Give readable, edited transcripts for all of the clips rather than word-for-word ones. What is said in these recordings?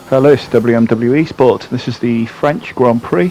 Hello, it's WMWesports. This is the French Grand Prix.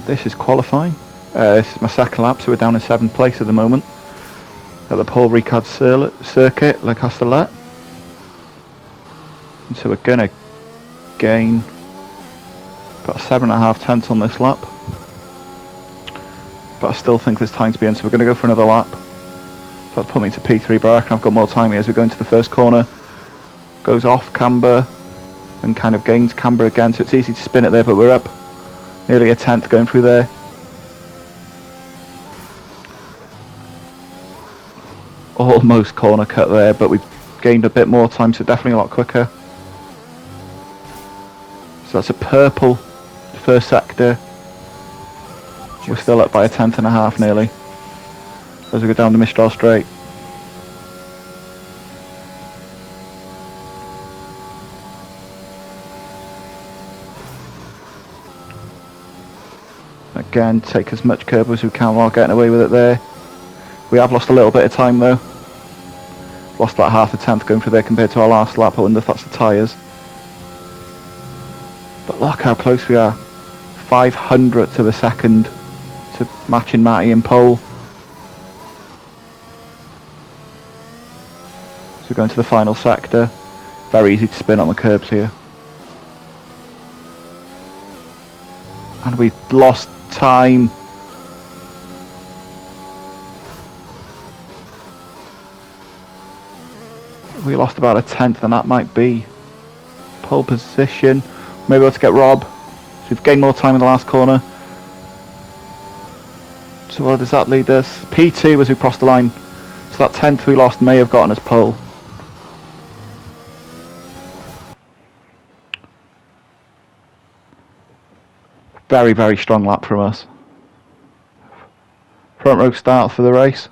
This is qualifying. This is my second lap, so we're down in 7th place at the moment at the Paul Ricard circuit, Le Castellet. And so we're going to gain about 7.5 tenths on this lap. But I still think there's time to be in, so we're going to go for another lap. So that's put me to P3, but I reckon I've got more time here as we go into the first corner. Goes off camber and kind of gains camber again, so it's easy to spin it there, but we're up nearly a tenth going through there. Almost corner cut there, but we've gained a bit more time, so definitely a lot quicker. So that's a purple first sector. We're still up by 1.5 tenths nearly as we go down the Mistral straight. Again, take as much curb as we can while getting away with it there. We have lost a little bit of time though. Lost like 0.5 tenth going through there compared to our last lap. I wonder if that's the tyres. But look how close we are. 500th of a second to matching Matty in pole. So we're going to the final sector. Very easy to spin on the curbs here. And we've lost time. We lost about 1 tenth, and that might be pole position. Maybe able to get Rob. So we've gained more time in the last corner. So where does that lead us? P2 as we cross the line. So that 10th we lost may have gotten us pole. Very, very strong lap from us. Front row start for the race.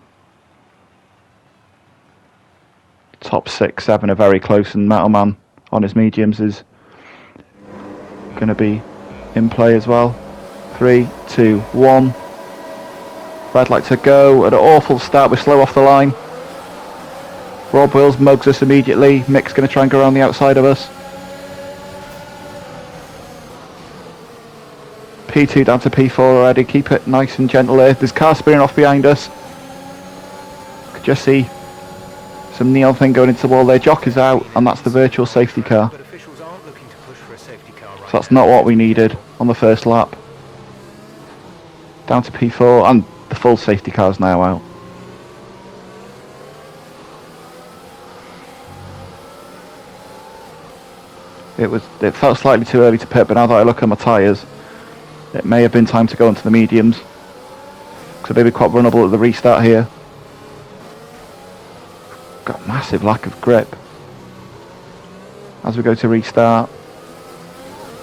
Top 6, 7 are very close, and Metal Man on his mediums is going to be in play as well. 3, 2, 1. Red light to go. At an awful start, we're slow off the line. Rob Wills mugs us immediately. Mick's going to try and go around the outside of us. P2 down to P4 already. Keep it nice and gentle there. There's car spearing off behind us. Could just see some neon thing going into the wall there. Jockey's out, and that's the virtual safety car. So that's not what we needed on the first lap. Down to P4, and the full safety car's now out. It felt slightly too early to pit, but now that I look at my tyres, it may have been time to go into the mediums. So they'll be quite vulnerable at the restart here. Got massive lack of grip as we go to restart.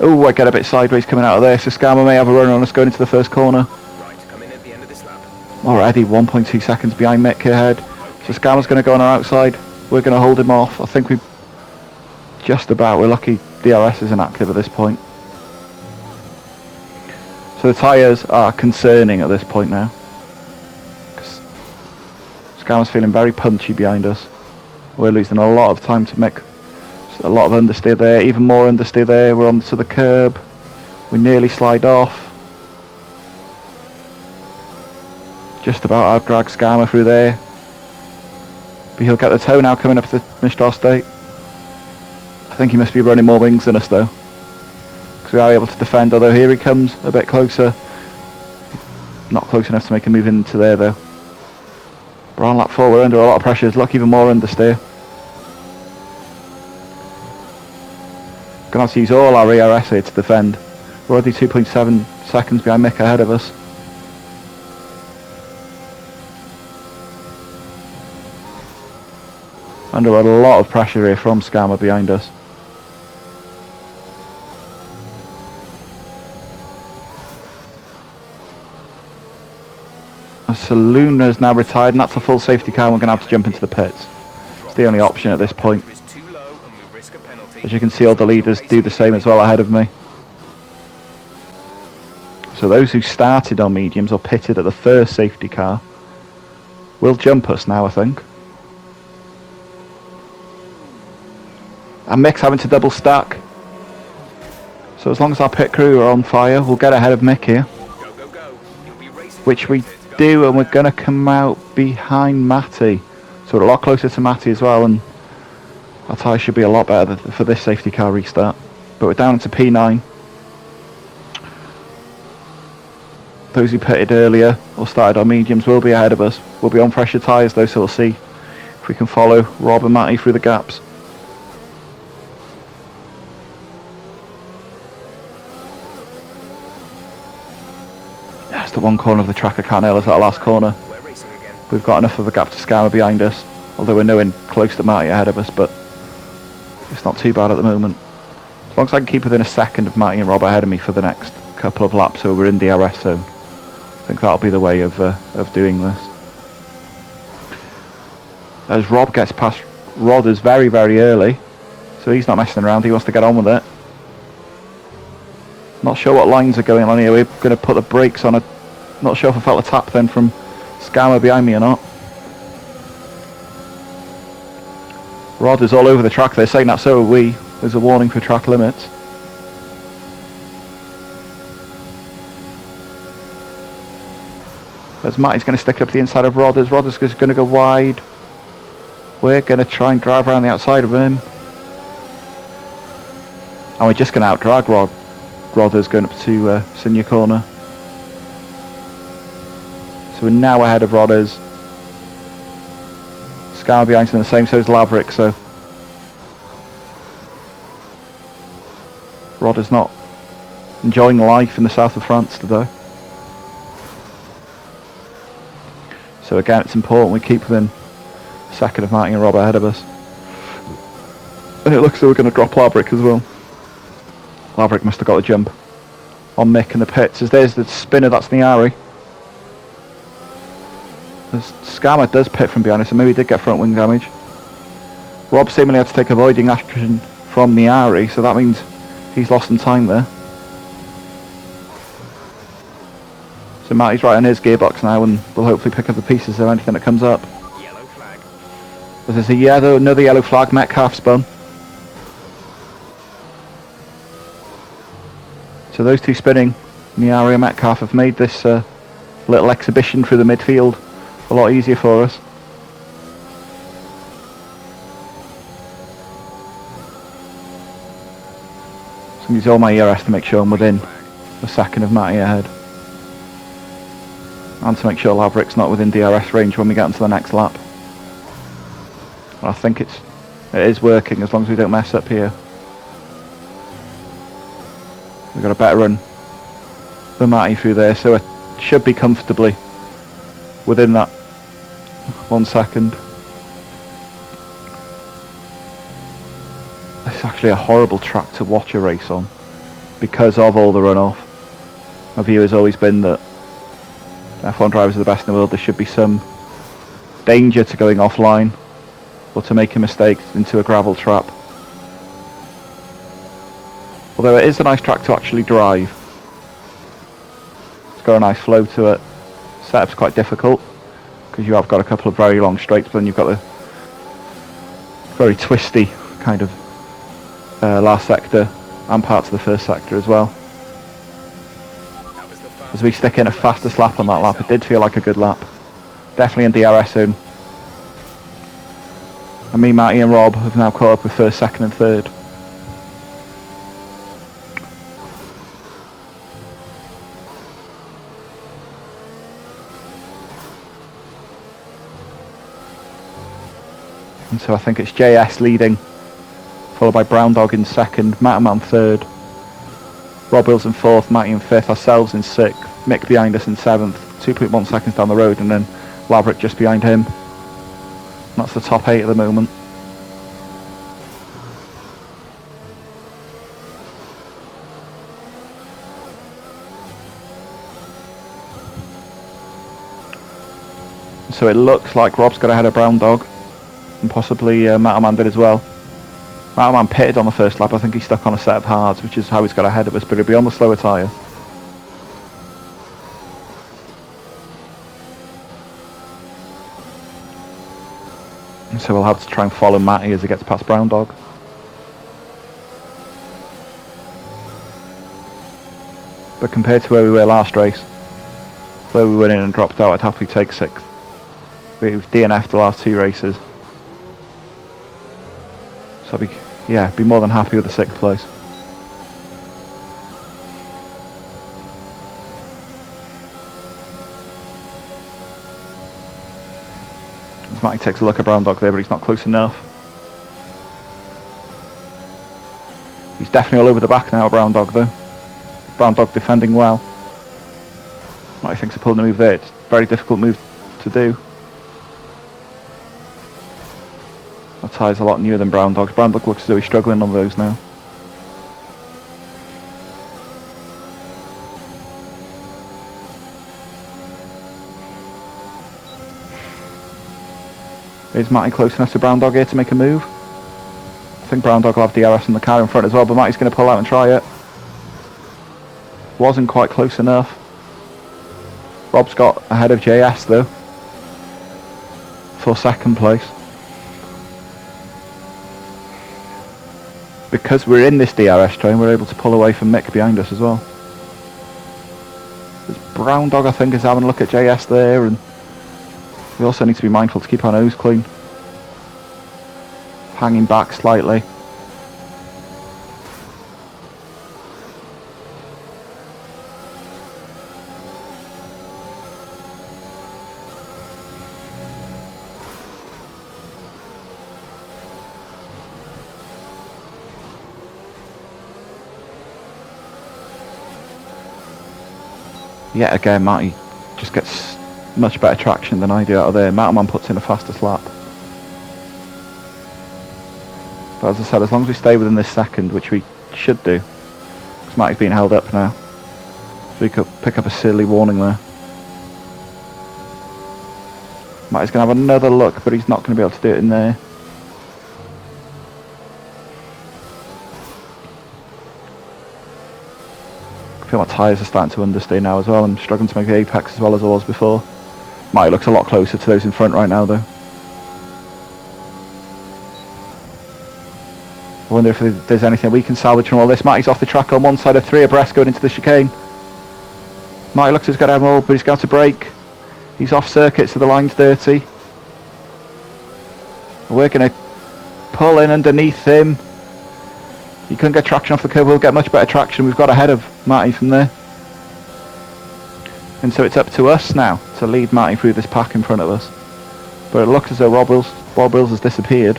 Oh, I get a bit sideways coming out of there, so Scammer may have a run on us going into the first corner. Right, come in at the end of this lap. Already 1.2 seconds behind Mick ahead. So Scammer's going to go on our outside. We're going to hold him off. I think we just about, we're lucky DRS isn't active at this point. So the tyres are concerning at this point now. Scammer's feeling very punchy behind us. We're losing a lot of time to Mick. A lot of understeer there, even more understeer there. We're onto the curb. We nearly slide off. Just about outdrag Scammer through there. But he'll get the toe now coming up to Mistral State. I think he must be running more wings than us though, because we are able to defend, although here he comes a bit closer. Not close enough to make a move into there though. We're on lap 4, we're under a lot of pressure. There's luck even more understeer. Gonna have to use all our ERS here to defend. We're already 2.7 seconds behind Mick ahead of us. Under a lot of pressure here from Scammer behind us. Saloon now retired, and that's a full safety car, and we're going to have to jump into the pits. It's the only option at this point. As you can see, all the leaders do the same as well ahead of me. So those who started on mediums or pitted at the first safety car will jump us now, I think. And Mick's having to double stack. So as long as our pit crew are on fire, we'll get ahead of Mick here. Go, go, go. You'll be racing Which we to go do, and we're flag. going to come out behind Matty. So we're a lot closer to Matty as well, and our tyres should be a lot better for this safety car restart. But we're down into P9. Those who pitted earlier or started on mediums will be ahead of us. We'll be on fresher tyres though, so we'll see if we can follow Rob and Matty through the gaps. That's the one corner of the track I can't nail, is that last corner. We're racing again. We've got enough of a gap to Scammer behind us, although we're nowhere close to Matty ahead of us, but it's not too bad at the moment. As long as I can keep within a second of Matty and Rob ahead of me for the next couple of laps, so we're in DRS zone. I think that'll be the way of doing this. As Rob gets past Rodders very, very early, so he's not messing around, he wants to get on with it. Not sure what lines are going on here, we're going to put the brakes on. Not sure if I felt a tap then from Scammer behind me or not. Rodders all over the track, they're saying that, so are we. There's a warning for track limits. As Matty's going to stick up the inside of Rodders. Rodders is going to go wide. We're going to try and drive around the outside of him. And we're just going to out-drag Rodders going up to Senior Corner. So we're now ahead of Rodders. Scar behind him the same, so is Laverick, so Rodders not enjoying life in the south of France today. So again, it's important we keep within a second of Matty and Rob ahead of us. And it looks like we're going to drop Laverick as well. Laverick must have got a jump on Mick in the pits. As there's the spinner, that's Niari. Scammer does pit from behind us, so maybe he did get front wing damage. Rob seemingly had to take avoiding action from Niari, so that means he's lost some time there. So Matty's right on his gearbox now, and we'll hopefully pick up the pieces of anything that comes up. Yellow flag. There's another yellow flag, Metcalf spun. So those two spinning, Niari and Metcalf, have made this little exhibition through the midfield a lot easier for us. So I'm using all my ERS to make sure I'm within a second of Matty ahead. And to make sure Laverick's not within DRS range when we get into the next lap. I think it is working as long as we don't mess up here. We've got a better run than Matty through there, so it should be comfortably within that 1 second. It's actually a horrible track to watch a race on because of all the runoff. My view has always been that F1 drivers are the best in the world. There should be some danger to going offline or to making mistakes into a gravel trap. Although it is a nice track to actually drive. It's got a nice flow to it. Setup's quite difficult because you have got a couple of very long straights, but then you've got the very twisty kind of last sector and parts of the first sector as well. As we stick in a fastest lap on that lap, it did feel like a good lap. Definitely in DRS zone. And me, Matty and Rob have now caught up with first, second and third. And so I think it's JS leading, followed by Brown Dog in second, Mataman third, Rob Wills in fourth, Matty in fifth, ourselves in sixth, Mick behind us in seventh, 2.1 seconds down the road, and then Laverick just behind him. And that's the top 8 at the moment. So it looks like Rob's got ahead of Brown Dog, and possibly Mataman did as well. Mataman pitted on the first lap. I think he's stuck on a set of hards, which is how he's got ahead of us, but he'll be on the slower tyre. And so we'll have to try and follow Matty as he gets past Brown Dog. but compared to where we were last race, where we went in and dropped out, I'd happily take 6th. We've DNF'd the last 2 races. So I'd be more than happy with the 6th place. Matty takes a look at Brown Dog there, but he's not close enough. He's definitely all over the back now, Brown Dog though. Brown Dog defending well. Matty thinks of pulling the move there. It's a very difficult move to do. That tyre's a lot newer than Brown Dog's. Brown Dog looks as though he's struggling on those now. Is Matty close enough to Brown Dog here to make a move? I think Brown Dog will have DRS in the car in front as well, but Matty's going to pull out and try it. Wasn't quite close enough. Rob's got ahead of JS though, for 2nd place. Because we're in this DRS train, we're able to pull away from Mick behind us as well. There's Brown Dog, I think, is having a look at JS there, and we also need to be mindful to keep our nose clean. Hanging back slightly. Yet again, Matty just gets much better traction than I do out of there. Mountain Man puts in a fastest lap. But as I said, as long as we stay within this 2nd, which we should do, because Matty's being held up now, so we could pick up a silly warning there. Matty's going to have another look, but he's not going to be able to do it in there. I feel my tyres are starting to understeer now as well. I'm struggling to make the apex as well as I was before. Matty looks a lot closer to those in front right now though. I wonder if there's anything we can salvage from all this. Matty's off the track on one side of 3 abreast going into the chicane. Matty looks as he's got to have more, but he's got to brake. He's off circuit, so the line's dirty. We're going to pull in underneath him. He couldn't get traction off the curve. We'll get much better traction. We've got ahead of Matty from there. And so it's up to us now to lead Matty through this pack in front of us. But it looks as though Rob Wills has disappeared.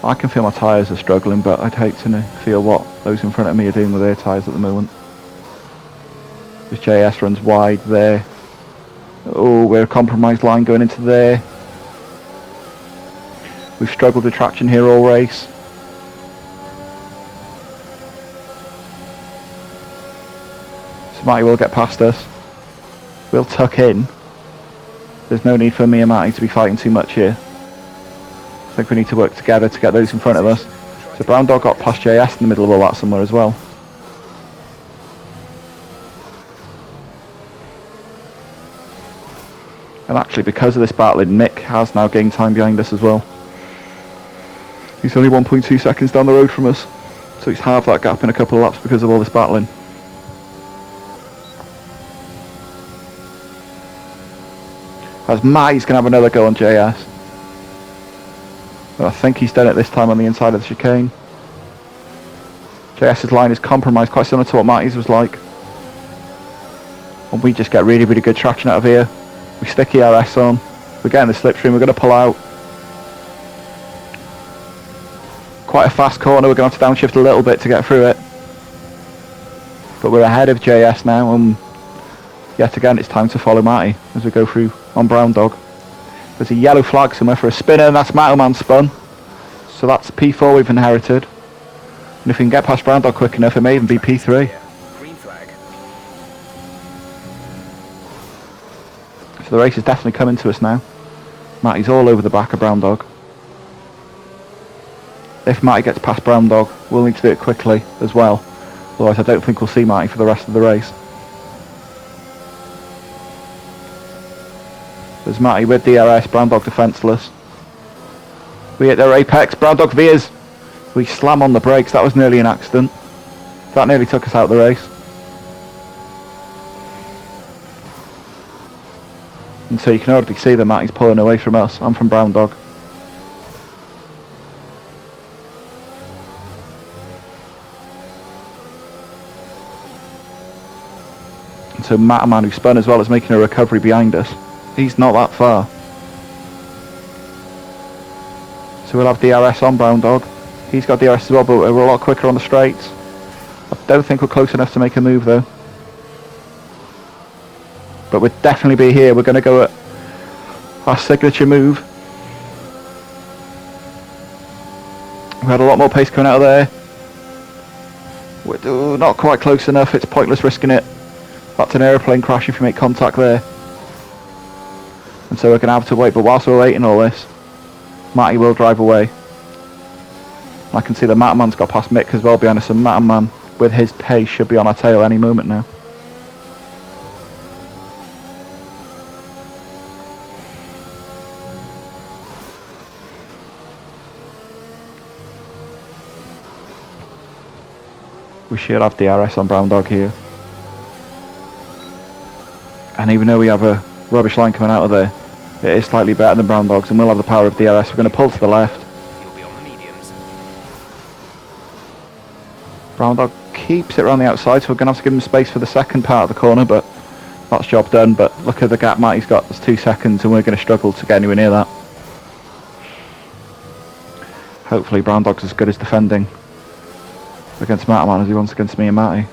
I can feel my tyres are struggling, but I'd hate to feel what those in front of me are doing with their tyres at the moment. This JS runs wide there. Oh, we're a compromised line going into there. We've struggled with traction here all race. So Matty will get past us. We'll tuck in. There's no need for me and Matty to be fighting too much here. I think we need to work together to get those in front of us. So Brown Dog got past JS in the middle of all that somewhere as well. And actually, because of this battling, Mick has now gained time behind us as well. He's only 1.2 seconds down the road from us. So he's halved that gap in a couple of laps because of all this battling. As Matty's going to have another go on JS. I think he's done it this time on the inside of the chicane. JS's line is compromised, quite similar to what Matty's was like. And we just get really, really good traction out of here. We stick ERS on. We're getting the slipstream, we're going to pull out. Quite a fast corner, we're going to have to downshift a little bit to get through it. But we're ahead of JS now, and yet again it's time to follow Matty as we go through on Brown Dog. There's a yellow flag somewhere for a spinner, and that's Mountain Man spun. So that's P4 we've inherited. And if we can get past Brown Dog quick enough, it may even be P3. Green flag. So the race is definitely coming to us now. Matty's all over the back of Brown Dog. If Matty gets past Brown Dog, we'll need to do it quickly as well. Otherwise I don't think we'll see Matty for the rest of the race. There's Matty with DRS, Brown Dog defenceless. We hit their apex, Brown Dog veers. We slam on the brakes, that was nearly an accident. That nearly took us out of the race. And so you can already see that Matty's pulling away from us. I'm from Brown Dog. And so Mataman, who spun as well, is making a recovery behind us. He's not that far. So we'll have DRS on Brown Dog. He's got DRS as well, but we're a lot quicker on the straights. I don't think we're close enough to make a move though. But we'll definitely be here. We're going to go at our signature move. We had a lot more pace coming out of there. We're not quite close enough. It's pointless risking it. That's an aeroplane crash if you make contact there. And so we're going to have to wait. But whilst we're waiting all this, Matty will drive away. I can see the Mataman's got past Mick as well behind us. And Mataman, with his pace, should be on our tail any moment now. We should have DRS on Brown Dog here. And even though we have a rubbish line coming out of there, it is slightly better than Brown Dog's, and we'll have the power of DRS. We're going to pull to the left. You'll be on the mediums. Brown Dog keeps it around the outside, so we're going to have to give him space for the second part of the corner, but that's job done. But look at the gap Matty's got. There's 2 seconds, and we're going to struggle to get anywhere near that. Hopefully Brown Dog's as good as defending against Mataman as he wants against me and Matty.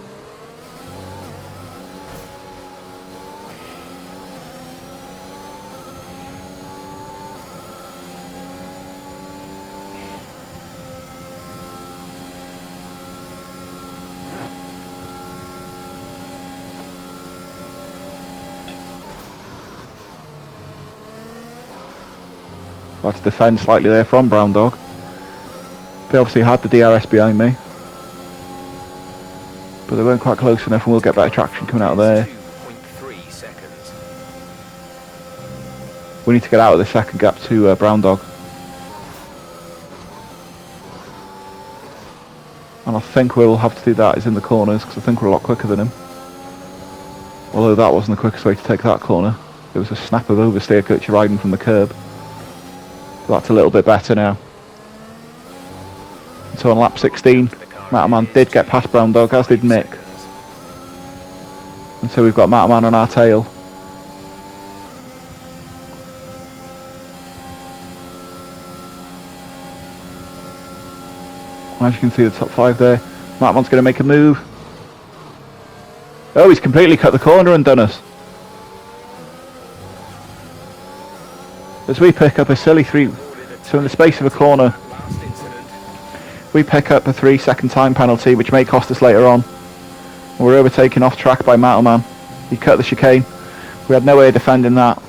I'll have to defend slightly there from Brown Dog. They obviously had the DRS behind me, but they weren't quite close enough, and we'll get better traction coming out of there. 2.3 seconds. We need to get out of the second gap to Brown Dog. And I think we'll have to do that is in the corners, because I think we're a lot quicker than him. Although that wasn't the quickest way to take that corner. It was a snap of oversteer coach riding from the curb. So that's a little bit better now. So on lap 16, Mataman did get past Brown Dog, as did Mick. And so we've got Mataman on our tail. As you can see, the top 5 there. Mataman's going to make a move. Oh, he's completely cut the corner and done us. As we pick up a silly 3, so in the space of a corner, we pick up a 3-second time penalty, which may cost us later on. We're overtaken off track by Mataman. He cut the chicane. We had no way of defending that.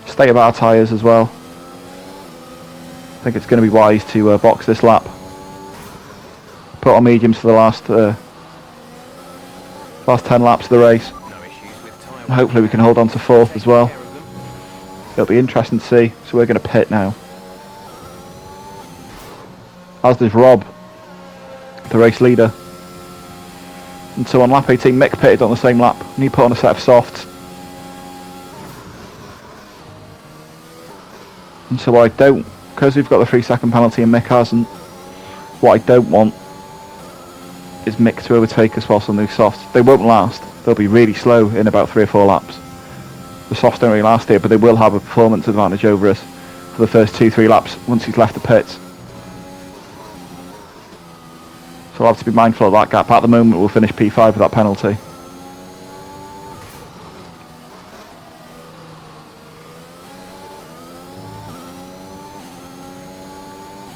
State of our tyres as well. I think it's going to be wise to box this lap. Put on mediums for the last 10 laps of the race. And hopefully we can hold on to 4th as well. It'll be interesting to see. So we're going to pit now. As does Rob, the race leader. And so on lap 18, Mick pitted on the same lap, and he put on a set of softs. And so what I don't, because we've got the 3-second penalty and Mick hasn't, what I don't want is Mick to overtake us whilst on these softs. They won't last. They'll be really slow in about 3 or 4 laps. The softs don't really last here, but they will have a performance advantage over us for the first 2-3 laps once he's left the pits. So we'll have to be mindful of that gap. At the moment we'll finish P5 with that penalty.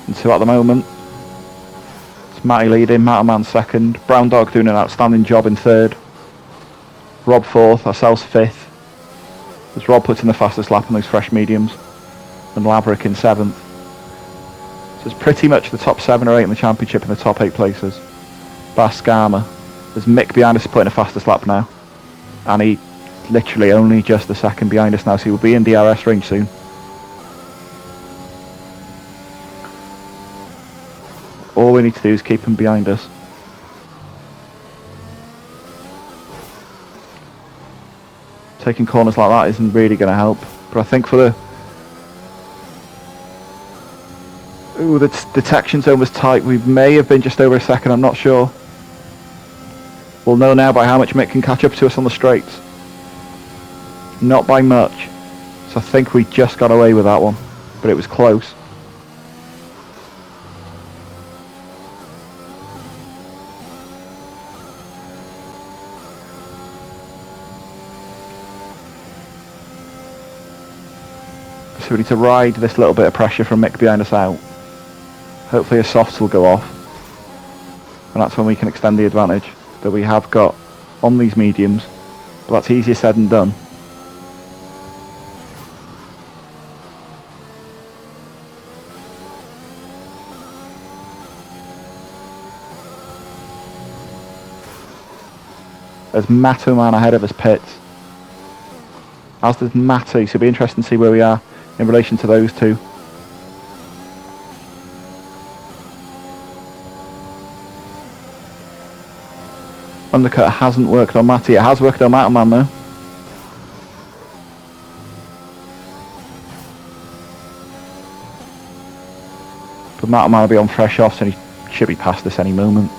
And so at the moment it's Matty leading, Mataman second, Brown Dog doing an outstanding job in 3rd, Rob 4th, ourselves 5th, as Rob puts in the fastest lap on those fresh mediums, and Laverick in 7th. So it's pretty much the top 7 or 8 in the championship in the top 8 places. Bar Skarma. There's Mick behind us putting the fastest lap now. And he literally only just a second behind us now, so he'll be in DRS range soon. All we need to do is keep him behind us. Taking corners like that isn't really going to help, but I think for the... Ooh, the detection zone was tight. We may have been just over a second, I'm not sure. We'll know now by how much Mick can catch up to us on the straights. Not by much. So I think we just got away with that one, but it was close. So we need to ride this little bit of pressure from Mick behind us out. Hopefully his softs will go off. And that's when we can extend the advantage that we have got on these mediums. But that's easier said than done. There's Matoman ahead of us pits. As does Matty, so it'll be interesting to see where we are in relation to those two. Undercut hasn't worked on Matty, it has worked on Matoman though. But Matoman will be on fresh offs and he should be past us any moment.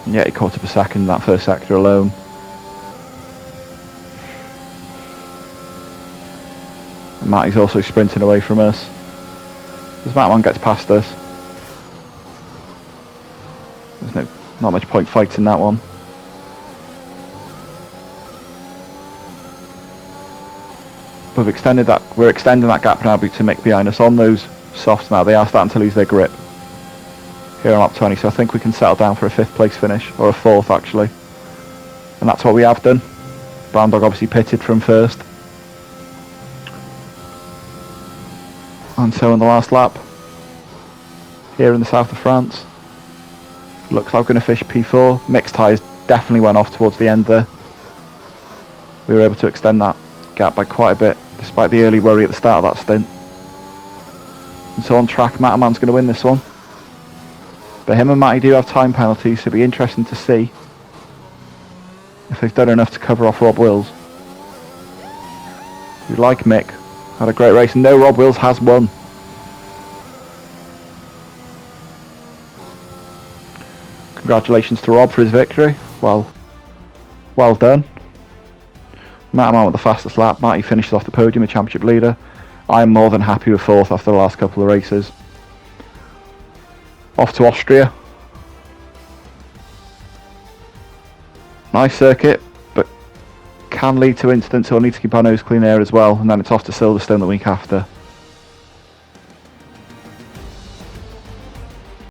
Yeah, he caught up a second in that first sector alone. And Matty's also sprinting away from us. As Matoman gets past us. There's not much point fighting that one. We're extending that gap now to Mick behind us on those softs now. They are starting to lose their grip here on lap 20, so I think we can settle down for a 5th place finish, or a 4th actually. And that's what we have done. Brown Dog obviously pitted from first. And so in the last lap, here in the south of France, looks like we're going to fish P4. Mick's tyres definitely went off towards the end there. We were able to extend that gap by quite a bit, despite the early worry at the start of that stint. And so on track, Mataman's going to win this one. But him and Matty do have time penalties, so it'll be interesting to see if they've done enough to cover off Rob Wills. We like Mick, had a great race, and no, Rob Wills has won. Congratulations to Rob for his victory. Well done. Mataman with the fastest lap. Matty finishes off the podium, a championship leader. I'm more than happy with 4th after the last couple of races. Off to Austria. Nice circuit, but can lead to incidents, so we'll need to keep our nose clean there as well. And then it's off to Silverstone the week after.